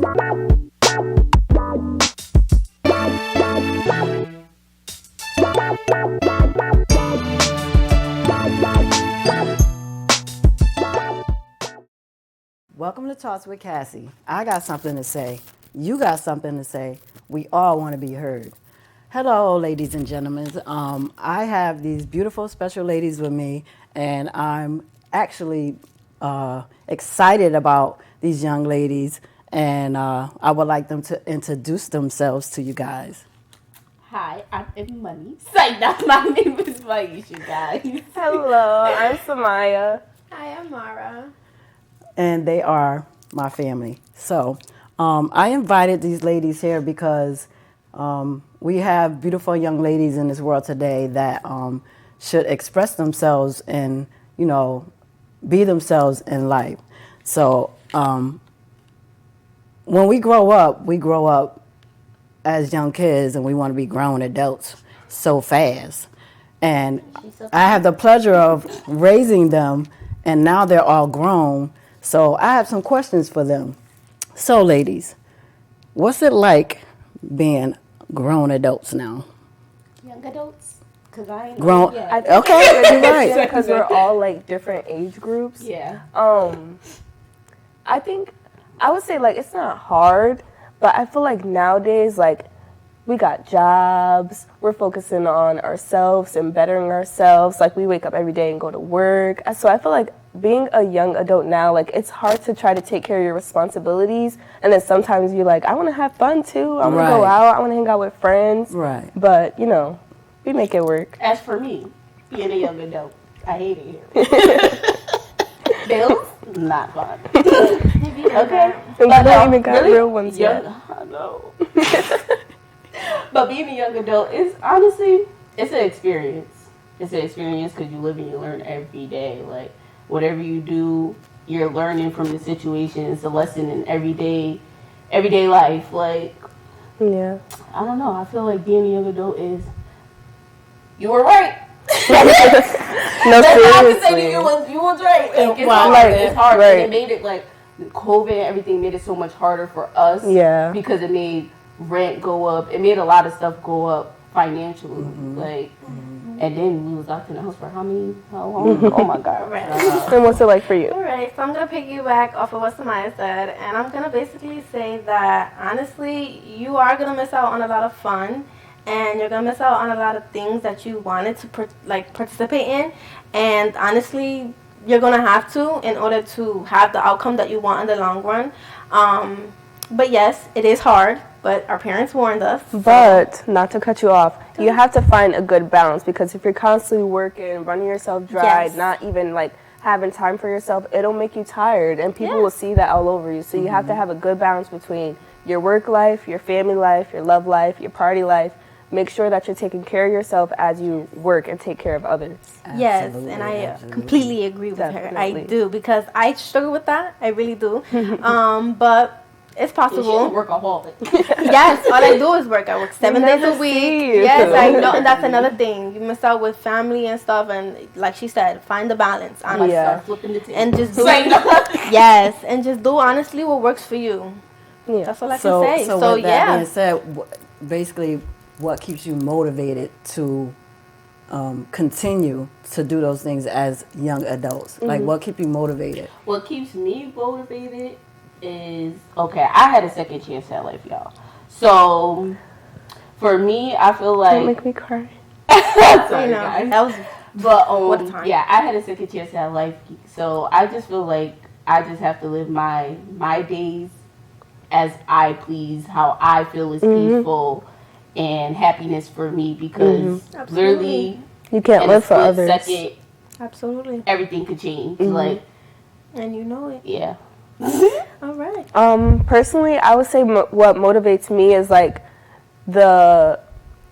Welcome to Talks with Cassie. I got something to say. You got something to say. We all want to be heard. Hello, ladies and gentlemen. I have these beautiful special ladies with me, and I'm actually excited about these young ladies, and I would like them to introduce themselves to you guys. Hi, I'm Money. Say that my name is Maisha, you guys. Hello, I'm Samaya. Hi, I'm Mara. And they are my family. So I invited these ladies here because we have beautiful young ladies in this world today that should express themselves and, you know, be themselves in life. So when we grow up as young kids and we want to be grown adults so fast. And I have the pleasure of raising them, and now they're all grown. So I have some questions for them. So ladies, what's it like being grown adults now? Young adults? Because I ain't Grown, yet. okay, you're right. Because we're all like different age groups. Yeah. I think I would say like it's not hard, but I feel like nowadays like we got jobs, we're focusing on ourselves and bettering ourselves. Like we wake up every day and go to work. So I feel like being a young adult now, like it's hard to try to take care of your responsibilities, and then sometimes you're like, I want to have fun too. I want to go out. I want to hang out with friends. Right. But you know, we make it work. As for me, being a young adult, I hate it here. Bills, not fun. Okay. And we don't even got real ones yet. I know. But being a young adult is honestly, it's an experience. It's an experience because you live and you learn every day. Like whatever you do, you're learning from the situation. It's a lesson in everyday life. Like, Yeah. I don't know. I feel like being a young adult is, you were right. No, Seriously. seriously. You was right. Like, it's Wow. hard. Like, It's hard. right. And it made it like COVID and everything made it so much harder for us. Yeah. Because it made rent go up. It made a lot of stuff go up financially. Like, and then we was locked in the house for how long? Oh my God. And what's it like for you? All right, so I'm going to piggyback off of what Samaya said, and I'm going to basically say that, honestly, you are going to miss out on a lot of fun, and you're going to miss out on a lot of things that you wanted to participate in, and honestly, you're going to have to in order to have the outcome that you want in the long run. But yes, it is hard, but our parents warned us. But, not to cut you off, you have to find a good balance, because if you're constantly working, running yourself dry, Yes. not even like having time for yourself, it'll make you tired, and people will see that all over you. So you have to have a good balance between your work life, your family life, your love life, your party life. Make sure that you're taking care of yourself as you work and take care of others. Yes, Absolutely, and I absolutely. completely agree with her. Definitely. I do, because I struggle with that. I really do. But it's possible. She's a workaholic. Yes, all I do is work. I work 7 days a week. you. Yes, I know, and that's another thing. You miss out with family and stuff, and like she said, find the balance. Honestly. Yeah. Start flipping the table. And just do yes, and just do honestly what works for you. Yeah. That's all I So, can say. so So with that yeah, being said, basically, what keeps you motivated to continue to do those things as young adults? Like, what keeps you motivated? What keeps me motivated is, okay, I had a second chance at life, y'all. So, for me, I feel like... Don't make me cry. Sorry, you know, guys. that was But, What a time. yeah, I had a second chance at life. So, I just feel like I just have to live my days as I please, how I feel is peaceful and happiness for me, because literally You can't in a live for split others. second, absolutely, everything could change. Like, and you know it. yeah. All right. Personally, I would say what motivates me is like the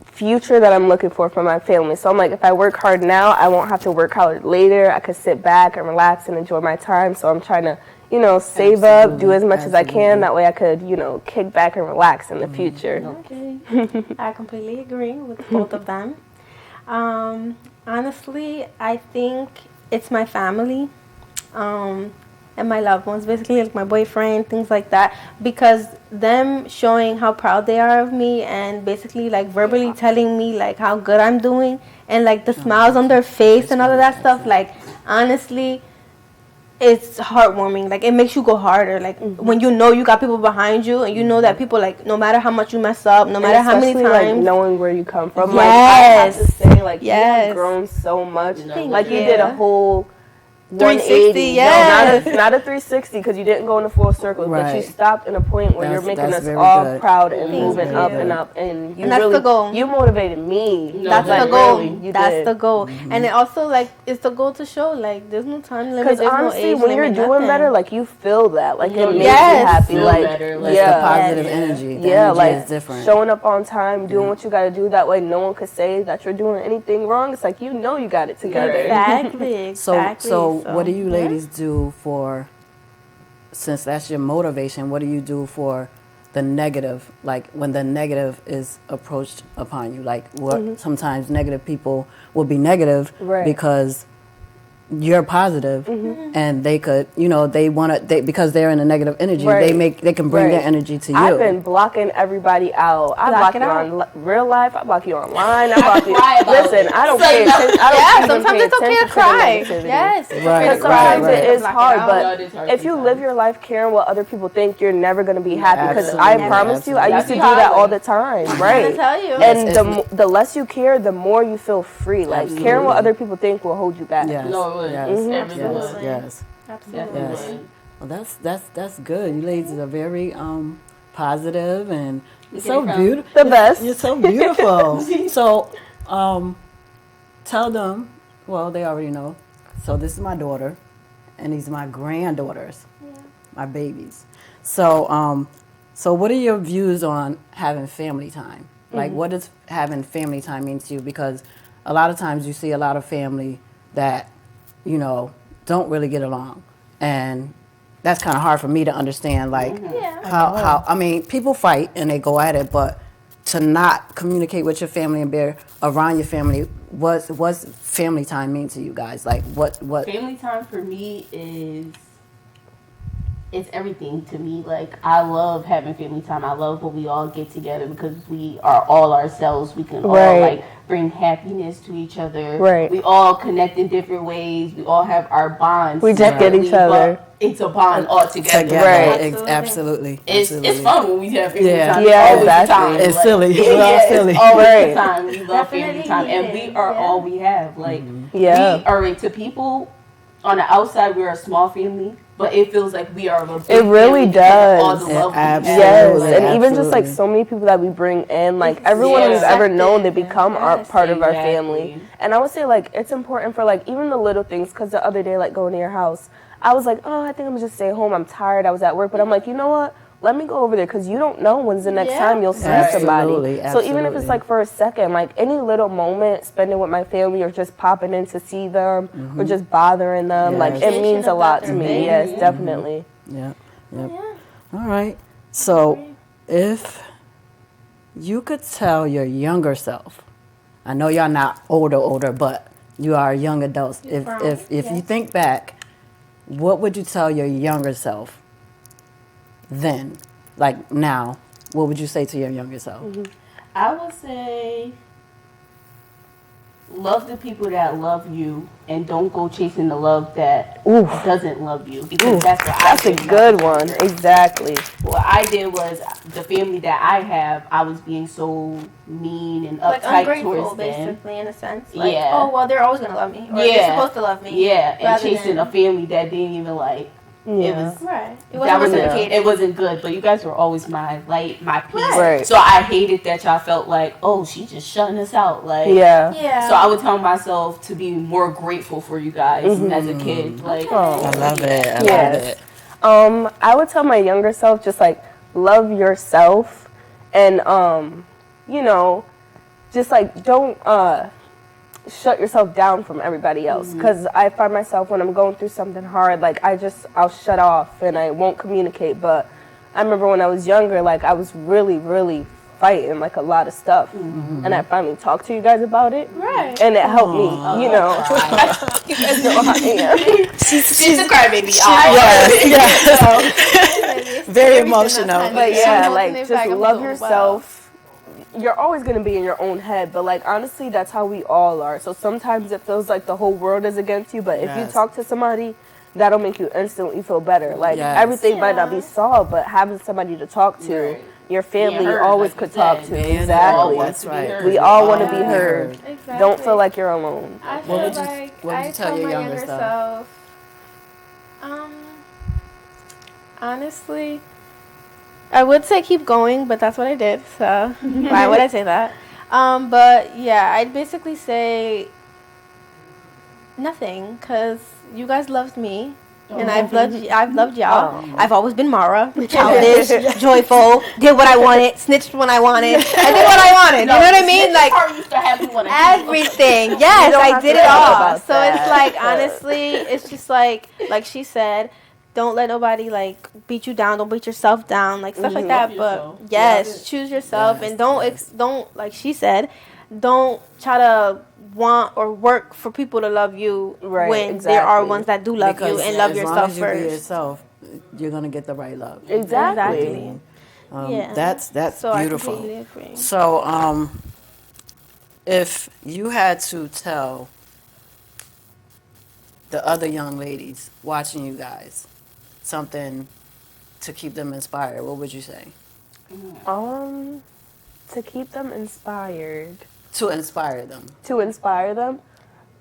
future that I'm looking for my family. So I'm like, if I work hard now, I won't have to work hard later. I could sit back and relax and enjoy my time. So I'm trying to, you know, save up, do as much as I can. That way I could, you know, kick back and relax in the future. Okay. I completely agree with both of them. Honestly, I think it's my family. and my loved ones, basically like my boyfriend, things like that, because them showing how proud they are of me and basically like verbally telling me like how good I'm doing and like the smiles on their face and all of that stuff, like honestly, it's heartwarming. Like it makes you go harder. Like when you know you got people behind you, and you know that people like no matter how much you mess up, no matter how many times, like knowing where you come from. Yes. Like I have to say, like you Yes. have grown so much. Thank Like you you. did a whole 360, 180. yes. No, not a 360 because you didn't go in a full circle, but you Right. stopped in a point where you're making That's us very all good. proud and Thank moving you. up and up. And you And that's really, the goal. you motivated me. No, That's like, the goal. really, you That's did. the goal. And it also like it's the goal to show like there's no time limit. Because There's honestly, no age when you're limit, doing nothing. better, like you feel that, like it makes Yes. you happy. Feel Like better, like, It's the yeah, positive Yes. energy. The yeah, energy like is different. showing up on time, doing what you got to do. That way, no one could say that you're doing anything wrong. It's like you know you got it together. Exactly. So, Exactly. so what do you yeah. ladies do for, since that's your motivation, what do you do for the negative, like when the negative is approached upon you? Like what sometimes negative people will be negative Right. because you're positive and they could, you know, they want to, because they're in a negative energy, Right. they can bring Right. their energy to you. I've been blocking everybody out. I Block block it you out. on real life. I block you online. I block you. cry about Listen, it. I don't Say pay no. attention. I don't Yeah, even sometimes pay it's okay to attention cry. the negativity. Yes. it's Right, okay Because to cry. sometimes right. it is Block hard, out. but No, it is hard if you sometimes. live your life caring what other people think, you're never going to be happy. Because I Absolutely, promise you, I used to do absolutely. that all the time. I'm Right. gonna tell you. And It's- the less you care, the more you feel free. Like Absolutely. caring what other people think will hold you back. Yes, No, it would. yes, Everything yes, would. yes. Absolutely. Yes. Well, that's good. You ladies are very positive and you're so get it from- beautiful. The best. You're so beautiful. So, tell them. Well, they already know. So this is my daughter, and these are my granddaughters, my babies. So, so what are your views on having family time? Like, what does having family time mean to you? Because a lot of times you see a lot of family that, you know, don't really get along, and that's kind of hard for me to understand. Like, how I mean, people fight and they go at it, but to not communicate with your family and be around your family, what's family time mean to you guys? Like, what? Family time for me is it's everything to me. Like I love having family time. I love when we all get together because we are all ourselves. We can all Right. like bring happiness to each other. Right. We all connect in different ways. We all have our bonds. We just get each separately, other. but it's a bond all together. Together, Right. absolutely. It's absolutely. fun when we have family Yeah. time. Yeah, It's always exactly. the time. It's Like, silly. It's Yeah, all silly. it's always Right. the time. We love family Definitely time, and needed. we are Yeah. all we have. Like Yeah. we are to people on the outside. We're a small family, but it feels like we are a big It really family because of all does. the love we have. Absolutely. Yes, and even just like absolutely. so many people that we bring in, like everyone Yeah. we've ever known, they become our Yes, part of our exactly. family. And I would say like it's important for like even the little things, because the other day like going to your house, I was like, oh, I think I'm gonna just stay home. I'm tired. I was at work, but I'm like, you know what? Let me go over there because you don't know when's the next Yeah. time you'll see Absolutely, somebody. So even if it's absolutely. like for a second, like any little moment spending with my family or just popping in to see them or just bothering them, like Yes. it means a lot to Appreciation me. about Yes, them. definitely. Yeah. Yep. All right. So, if you could tell your younger self, I know y'all not older, but you are young adults. If you think back, what would you tell your younger self then? Like now, what would you say to your younger self? I would say love the people that love you and don't go chasing the love that doesn't love you, because that's what That's I a did. good one. Exactly. What I did was the family that I have, I was being so mean and Like uptight ungrateful, towards them. basically, in a sense. Like, Yeah. oh, well, they're always going to love me. Or they're Yeah. supposed to love me. Yeah, and rather chasing than- a family that didn't even like. It Yeah. was Right. It that wasn't was reciprocated. it wasn't good. But you guys were always my light, my peace. Right. So I hated that y'all felt like, oh, she's just shutting us out. Like Yeah. Yeah. So I would tell myself to be more grateful for you guys as a kid. Like Oh. I love it. I love Yes. it. I would tell my younger self just like love yourself and you know, just like don't shut yourself down from everybody else, because I find myself when I'm going through something hard, like I'll shut off and I won't communicate. But I remember when I was younger, like I was really fighting like a lot of stuff, and I finally talked to you guys about it, Right. and it helped me. You know, you guys know how I am. She's a crybaby. Yes. Very emotional. But yeah, like just love yourself. You're always going to be in your own head, but like honestly, that's how we all are. So sometimes it feels like the whole world is against you, but if you talk to somebody, that'll make you instantly feel better. Like everything might not be solved, but having somebody to talk to, your family, you always could talk to. Exactly. That's right. We all want to be heard. Exactly. Don't feel like you're alone. I feel what would like you tell your younger self? Honestly, I would say keep going, but that's what I did. So why would I say that? But yeah, I'd basically say nothing, because you guys loved me. And I've loved y'all. I've always been Mara, childish, joyful, did what I wanted, snitched when I wanted, I did what I wanted. You know what I mean? Like everything. Yes, I did it all. So it's like, honestly, it's just like she said, don't let nobody like beat you down. Don't beat yourself down, like stuff like that. But yes, choose yourself, and don't like she said, don't try to want or work for people to love you when there are ones that do love you and love yourself as long as first. you be yourself, you're gonna get the right love. Exactly. Yeah. That's So beautiful. I completely agree. So if you had to tell the other young ladies watching you guys something to keep them inspired, what would you say? To keep them inspired. To inspire them. To inspire them,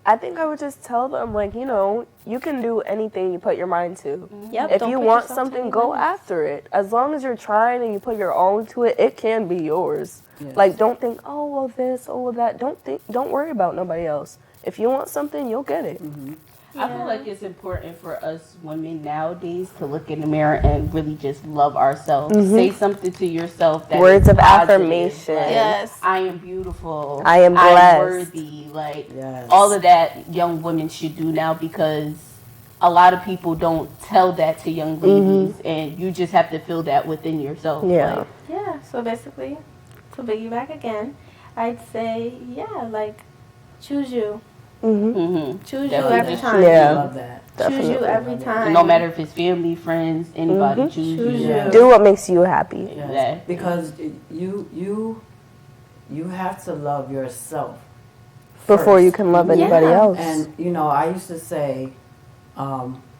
I think I would just tell them, like, you know, you can do anything you put your mind to. Yep, If don't you put want yourself to something, any go limits. after it. As long as you're trying and you put your all into it, it can be yours. Yes. Like, don't think, oh, well, this, oh, well, that. Don't worry about nobody else. If you want something, you'll get it. I feel like it's important for us women nowadays to look in the mirror and really just love ourselves. Say something to yourself that Words is of positive. affirmation. Like, Yes. I am beautiful. I am blessed. I'm worthy. Like Yes. all of that young women should do now, because a lot of people don't tell that to young ladies, and you just have to feel that within yourself. Yeah. Like, Yeah, so basically, to piggyback again, I'd say, like, choose you. Choose you every time. Yeah. I love that. Choose you every time. no matter if it's family, friends, anybody, choose you. Yeah. Do what makes you happy. Yes. Exactly. Because you have to love yourself Before first. you can love anybody Yeah. else. And you know, I used to say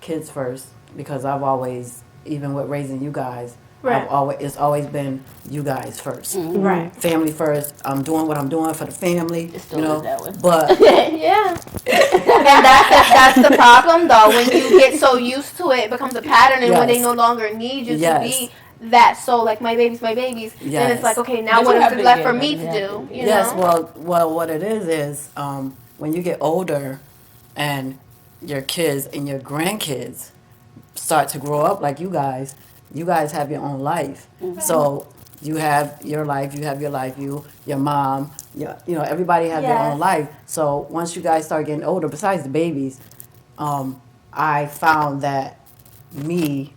kids first, because I've always, even with raising you guys, Right. it's always been you guys first. Right. Family first. I'm doing what I'm doing for the family. It still you know, is that way. but Yeah. And that's the problem, though. When you get so used to it, it becomes a pattern, and when they Yes. no longer need you Yes. to be that, so like my baby's, then Yes. it's like, okay, now But what you is have it to left get for it. me You to have do? to. You yes, know? well, what it is when you get older and your kids and your grandkids start to grow up like you guys have your own life. So you have your life, your mom, everybody have their own Yes. life. So once you guys start getting older, besides the babies, I found that me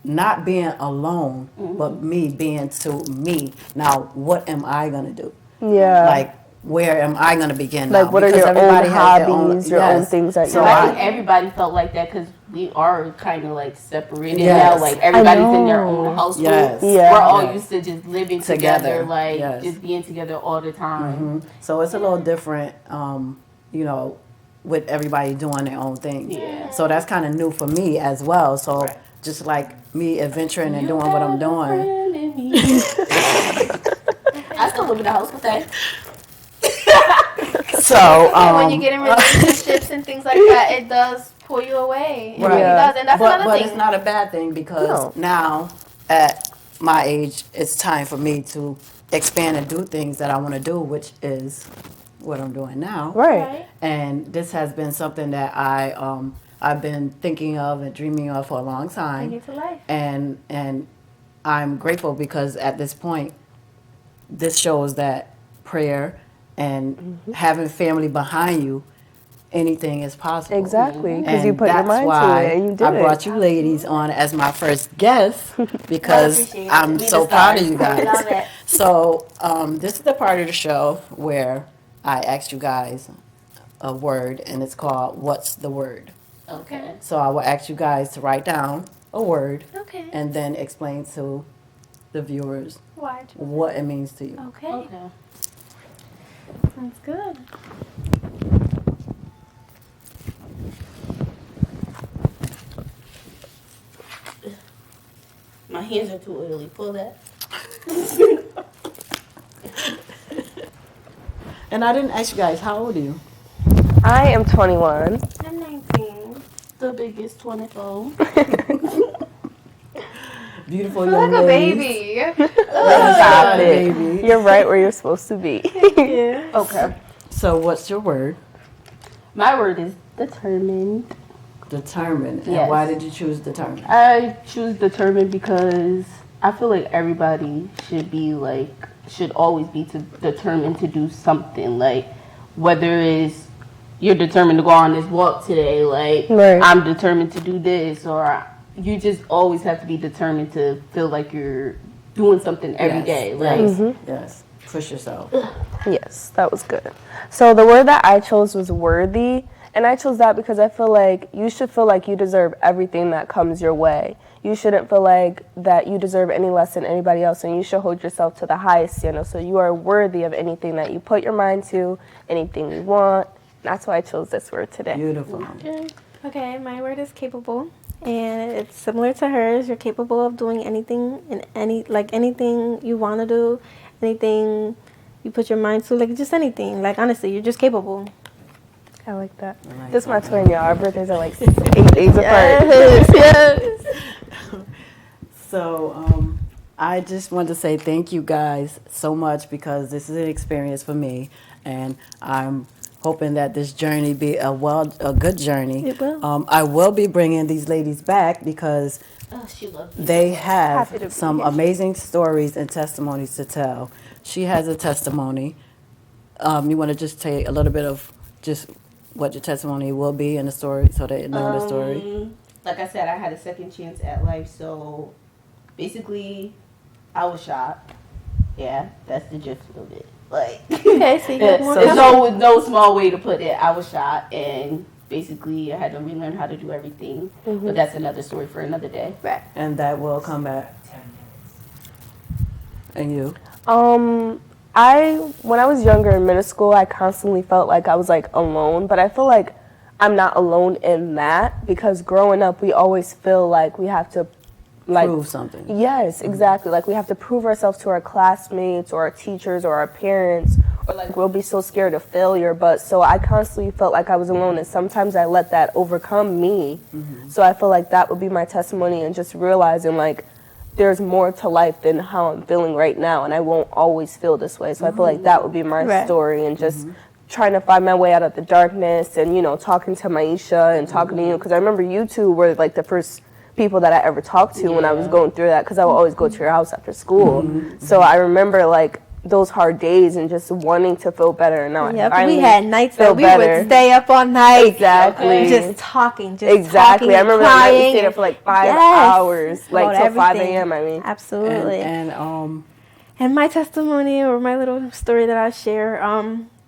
not being alone, but me being to me. Now, what am I gonna do? Yeah. Like, where am I gonna begin? Like, now? what are Because your own everybody has their hobbies, your own yes. things that So you I like? think everybody felt like that because we are kind of like separated Yes. now. Like everybody's in their know. own household. Yes. Yeah. We're all Yes. used to just living Together. together, like Yes. just being together all the time. So it's a little different, with everybody doing their own thing. Yeah. So that's kind of new for me as well. So Right. just like me adventuring and doing what I'm doing. I still live in the house with that. So When you get in relationships and things like that, it does pull you away. It really Yeah. does, and that's but another thing. it's not a bad thing, because No. now at my age, it's time for me to expand and do things that I want to do, which is what I'm doing now. Right. And this has been something that I've been thinking of and dreaming of for a long time. Bring it to life. And I'm grateful, because at this point, this shows that prayer and having family behind you anything is possible. Exactly, because you And put your that's mind to why it and you did I it. brought you ladies on as my first guest because appreciate it. I'm We so the proud of stars. you guys. Love it. So this is the part of the show where I asked you guys a word, and it's called "What's the Word?" Okay. So I will ask you guys to write down a word Okay. and then explain to the viewers Why? what it means to you. Okay. Okay. Sounds good. My hands are too oily. Pull that. And I didn't ask you guys, how old are you? I am 21. I'm 19. The biggest 24. Beautiful I feel young like a ladies. baby. Stop it. baby. You're right where you're supposed to be. Yeah. Okay. So what's your word? My word is determined. Determined. And Yes. why did you choose determined? I choose determined because I feel like everybody should always be determined to do something. Like, whether it's you're determined to go on this walk today, like, Right. I'm determined to do this, or you just always have to be determined to feel like you're doing something every day. Like, Yes. Push yourself. Yes, that was good. So the word that I chose was worthy, and I chose that because I feel like you should feel like you deserve everything that comes your way. You shouldn't feel like that you deserve any less than anybody else, and you should hold yourself to the highest standard. So you are worthy of anything that you put your mind to, anything you want. That's why I chose this word today. Beautiful. Okay, my word is capable, and it's similar to hers. You're capable of doing anything and anything you want to do, anything you put your mind to, like just anything. Like honestly, you're just capable. I like that. I like This is my that. twin, y'all. Our birthdays are like 8 days apart. Yes. So I just want to say thank you guys so much because this is an experience for me, and I'm hoping that this journey be a good journey. It will. I will be bringing these ladies back because oh, she loves me. they Happy to have be some here. amazing stories and testimonies to tell. She has a testimony. You want to just say a little bit of just what your testimony will be in the story so they know the story? Like I said, I had a second chance at life, so basically, I was shot. Yeah, that's the gist of it. Like, Okay, so you have more there's confidence. no small way to put it. I was shot, and basically, I had to relearn how to do everything. But that's another story for another day. Right. And that will come back. And you? When I was younger in middle school, I constantly felt like I was like alone, but I feel like I'm not alone in that because growing up, we always feel like we have to like Prove something. Yes, exactly. Like we have to prove ourselves to our classmates or our teachers or our parents, or like we'll be so scared of failure. But so I constantly felt like I was alone, and sometimes I let that overcome me. So I feel like that would be my testimony, and just realizing like there's more to life than how I'm feeling right now, and I won't always feel this way. So I feel like that would be my Right. story, and just trying to find my way out of the darkness, and talking to Maisha and talking to you, because I remember you two were like the first people that I ever talked to when I was going through that, because I would always go to your house after school. So I remember like those hard days and just wanting to feel better. And now I Yep, finally we had nights feel that we better. would stay up all night. Exactly. Just talking, Exactly. talking, I remember crying. that night we stayed up for like 5 hours, like about till 5 everything. a.m. I mean. Absolutely. And my testimony or my little story that I share,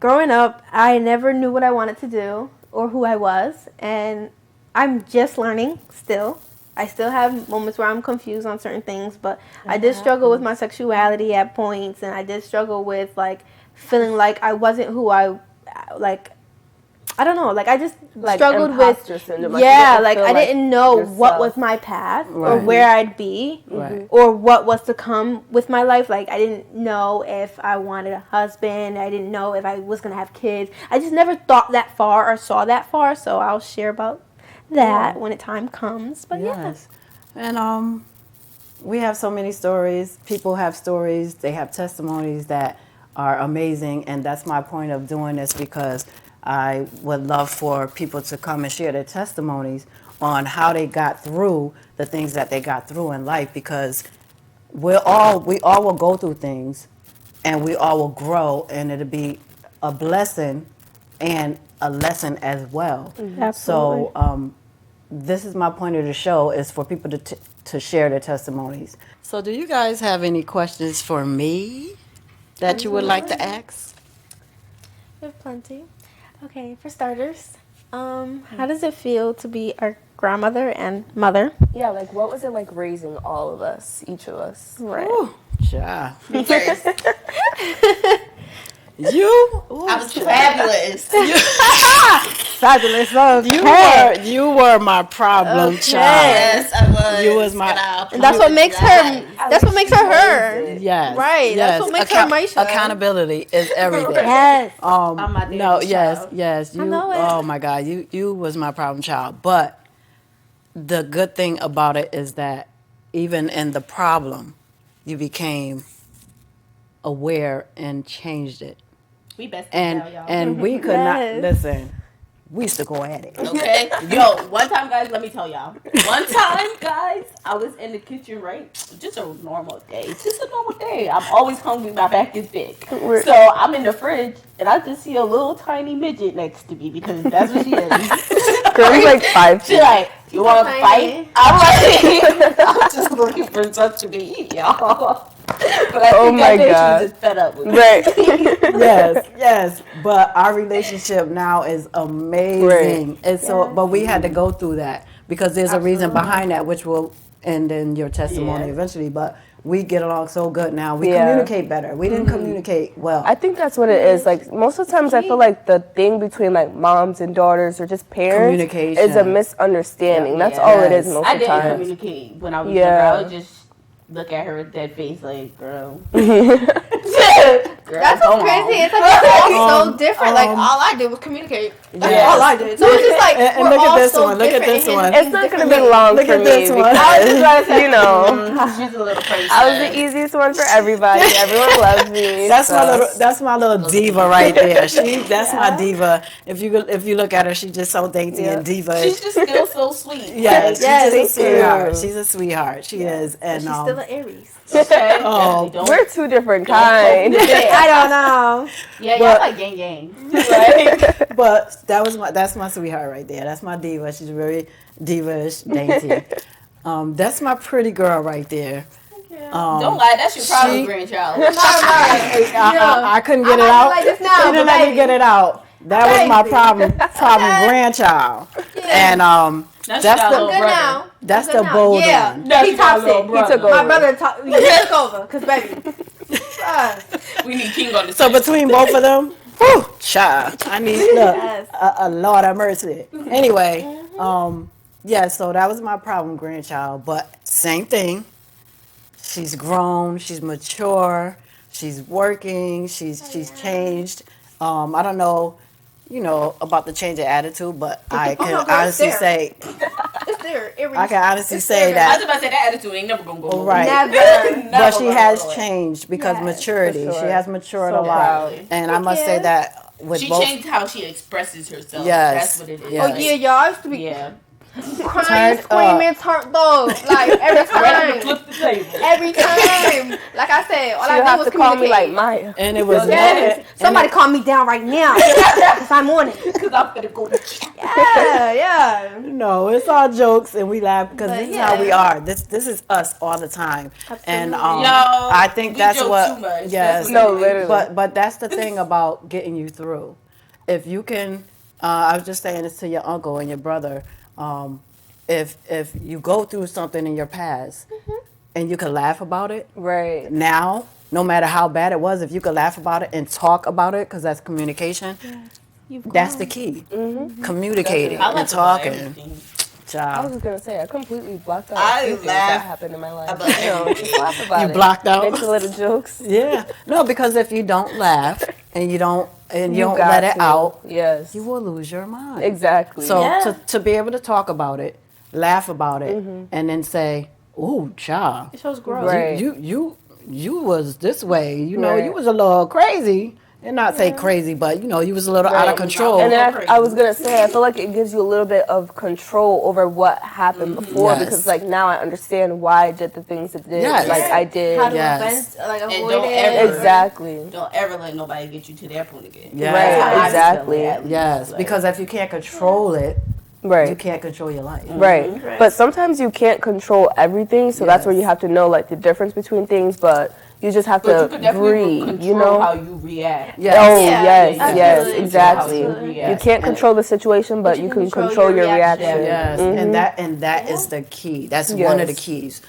growing up, I never knew what I wanted to do or who I was, and I'm just learning still. I still have moments where I'm confused on certain things, but I did struggle with my sexuality at points, and I did struggle with like feeling like I wasn't who I don't know, like I just Like struggled imposter with syndrome. Like, you didn't like feel I like didn't know what yourself. was my path or Right. where I'd be Right. or what was to come with my life. Like I didn't know if I wanted a husband. I didn't know if I was gonna have kids. I just never thought that far or saw that far. So I'll share about that when the time comes. But yes. And we have so many stories. People have stories. They have testimonies that are amazing. And that's my point of doing this, because I would love for people to come and share their testimonies on how they got through the things that they got through in life, because we all will go through things and we all will grow, and it'll be a blessing and a lesson as well. Absolutely. So this is my point of the show, is for people to share their testimonies. So do you guys have any questions for me that you would like to ask? We have plenty. Okay, for starters, how does it feel to be our grandmother and mother? Yeah, like what was it like raising all of us, each of us? Right. Ooh, child. First, You? I was fabulous. Fabulous. You were my problem child. Yes, I was. You was my- And that's what makes her. That's what makes her her. Yes. Right, that's what makes her Maisha. Accountability is everything. Yes. I'm my daddy's child. Yes. You. know it. Oh my God, you was my problem child. But the good thing about it is that even in the problem, you became aware and changed it. We best And now, y'all. and we could not Yes. listen. We used to go at it. Okay. Yo, one time, guys, let me tell y'all. One time, guys, I was in the kitchen, right? Just a normal day. Just a normal day. I'm always hungry. My back is big. So I'm in the fridge, and I just see a little tiny midget next to me because that's what she is. Girl's like 5 She feet. like, you want to Tiny. fight? I'm like, I'm just looking for something to eat, y'all. But I Oh think my that day God. she was just fed up with me. Right. Yes. But our relationship now is amazing. Right. It's so, but we had to go through that because there's a reason behind that, which will end in your testimony Yeah. eventually. But we get along so good now. We Yeah. communicate better. We didn't communicate well. I think that's what it is. Like most of the times, I feel like the thing between like moms and daughters or just parents Communication. is a misunderstanding. Yeah. That's all it is Yes. most I of the didn't time. communicate when I was Yeah. younger. I would just look at her with that face like, girl. Girl, That's come what's crazy. on. It's like we're all so different. Like all I did was communicate. That's Yes. all I did. So it's just like And we're look at all this so one. Look at different this and one. handle It's not things gonna be differently. long Look for at me this one. because you know She's a little crazy. I was the easiest one for everybody. Everyone loves me. That's my little diva right there. That's my diva. If you look at her, she's just so dainty and diva. She's just still so sweet. Yes, Yes, she's just a thank you. sweetheart. She's a sweetheart. She is, and She's still an Aries. Okay. Oh, Don't. We're two different kinds. I don't know. Yeah, y'all But- like gang. Right? but that's my sweetheart right there. That's my diva. She's very diva-ish, dainty. That's my pretty girl right there. Don't lie, that's your problem, she- grandchild. I couldn't get it I'm out. like this now, She didn't let me baby. get it out. That was my problem grandchild. And That's that's your the little Good brother. now. that's Good the now. bold Yeah. one. That's He tops my little it. brother. He took My over. brother took over. Cause baby. We need King on the So side. between both of them, whew, child, I need Yes. a Lord of mercy. Anyway, yeah, so that was my problem grandchild. But same thing. She's grown. She's mature. She's working. She's changed. I don't know, about the change of attitude, but I can no, girl, it's honestly there. say It's there. Aries. I can honestly It's say there. I was that. about to say that attitude ain't never gonna go away. Right. Never. But she Never has gonna go away. changed because Yes, maturity. for She sure. has matured So a lot. proud. And I must say Yes. that with She both. changed how she expresses herself. Yes. That's what it is. Yes. Oh yeah, y'all I used to be Yeah. crying, Turned screaming, turned up, like every Ready to time. flip the table. Every time. Like I said, all You I did have was to call me like communicate. Maya. And it was Yes. Somebody calm me down right now. Cause I'm on it. Because I'm gonna go. Yeah. No, it's all jokes and we laugh because But this is how we yeah. are. This is us all the time. And Absolutely. Yo, I think we that's joke what too much. yes. That's No, what it is. literally. But that's the thing about getting you through. If you can, I was just saying this to your uncle and your brother. If you go through something in your past and you can laugh about it Right. now, no matter how bad it was, if you could laugh about it and talk about it, because that's communication. That's the key. Communicating I like and to about talking. everything. I Child. was gonna say I completely blocked out I a few things laugh that happened in my life. about Just laugh about You it. blocked out? Make the little jokes. Yeah. No, because if you don't laugh and you don't You let got it to. out, Yes. you will lose your mind. Exactly. So Yeah. to be able to talk about it, laugh about it, and then say, "Ooh, child, It shows growth. Right. you was this way. You know, Right. you was a little crazy. and not say crazy, but you was a little out of control. And then I was gonna say, I feel like it gives you a little bit of control over what happened before, Yes. because like now I understand why I did the things I did, Yes. like I did. How to Yes. prevent, like And avoid don't it. ever- Exactly. Don't ever let nobody get you to that point again. Yes. Right, That's how I exactly. feel, at least. Yes, Like, because if you can't control it, you Right. can't control your life. Right. Right. But sometimes you can't control everything, so that's where Yes. you have to know like the difference between things, but you just have but you to can definitely breathe, control how you react. Yes. Oh, Yeah, yes, absolutely. yes, Control exactly. how you You react. can't control the situation, but you can control your reaction. Yes, and that is the key. That's one of the Yes. keys.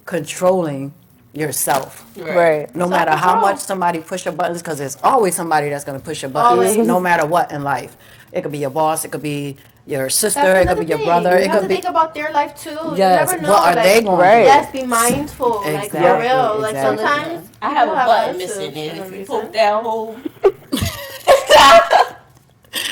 Controlling yourself. Right. No matter how Self-control. much somebody push your buttons, because there's always somebody that's going to push your buttons, Always. no matter what in life. It could be your boss, it could be your sister, That's it could another be your thing. brother, You it have to could be. think about their life too. Yes, You never know. what are like, they going Right. to Yes, be mindful. Like for Exactly, real. Like exactly. sometimes I have a people button attitudes missing, for and no if you reason. poke that hole, do?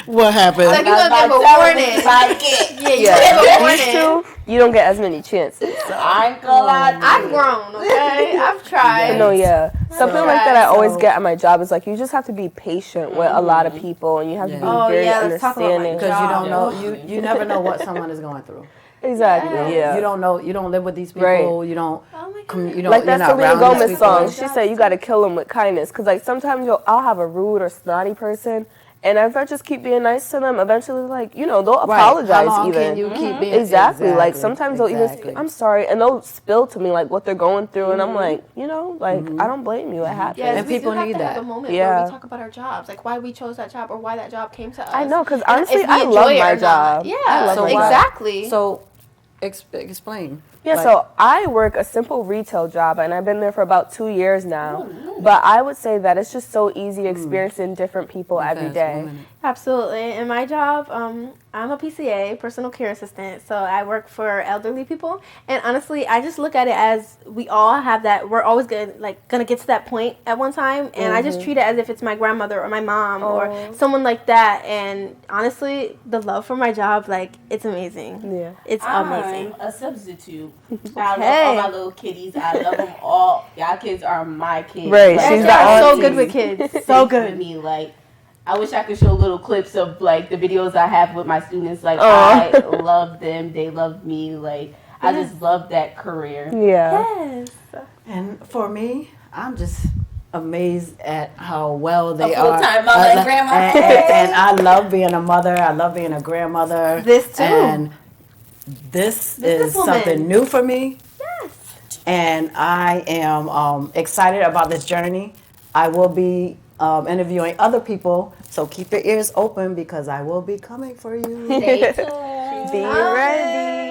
What happened? Like, you gonna give a warning. Like it. Yeah, you Yeah. give a These warning. two, you don't get as many chances. I ain't gonna lie to I've you. grown, okay? I've tried. No, yeah. Something like that I always So- get at my job is like you just have to be patient with a lot of people, and you have to be Oh, very yeah, let's talk about my understanding. Because you don't know, Yeah. you never know what someone is going through. Exactly. Yeah. You don't know, you don't live with these people. Right. You don't. Oh my com- God. You don't. Like you're that not Selena around these Gomez people. song. She said you got to kill them with kindness. Because like sometimes I'll have a rude or snotty person, and if I just keep being nice to them, eventually like they'll Right. apologize How long even. can you keep being Exactly. Like sometimes they'll even exactly. say, I'm sorry, and they'll spill to me like what they're going through, and I'm like, I don't blame you. It happens. Yes, And we people do have need to that. have a moment Yeah. where we talk about our jobs, like why we chose that job or why that job came to us. I know, because And honestly, if we I enjoy love it my or not. job. Yeah, I love So my why- job. exactly. So, explain. Yeah, Like- so I work a simple retail job, and I've been there for about 2 years now. But I would say that it's just so easy experiencing different people every Fast, day. 1 minute. Absolutely. In my job, I'm a PCA, personal care assistant. So I work for elderly people. And honestly, I just look at it as we all have that. We're always gonna get to that point at one time. And I just treat it as if it's my grandmother or my mom or someone like that. And honestly, the love for my job, it's amazing. Yeah. It's amazing. I'm a substitute. I love Hey. all my little kitties. I love them all. Y'all kids are my kids. Right, Like, she's They the are so auntie. good with kids. So stick with good. me. Like, I wish I could show little clips of like the videos I have with my students. Like, Aw. I love them. They love me. Like, I just love that career. Yeah. Yes. And for me, I'm just amazed at how well they A are. full-time mother and grandma. And I love being a mother. I love being a grandmother. This too. And this is Businesswoman. something new for me. Yes. And I am excited about this journey. I will be interviewing other people, so keep your ears open because I will be coming for you. Stay tuned. Be ready.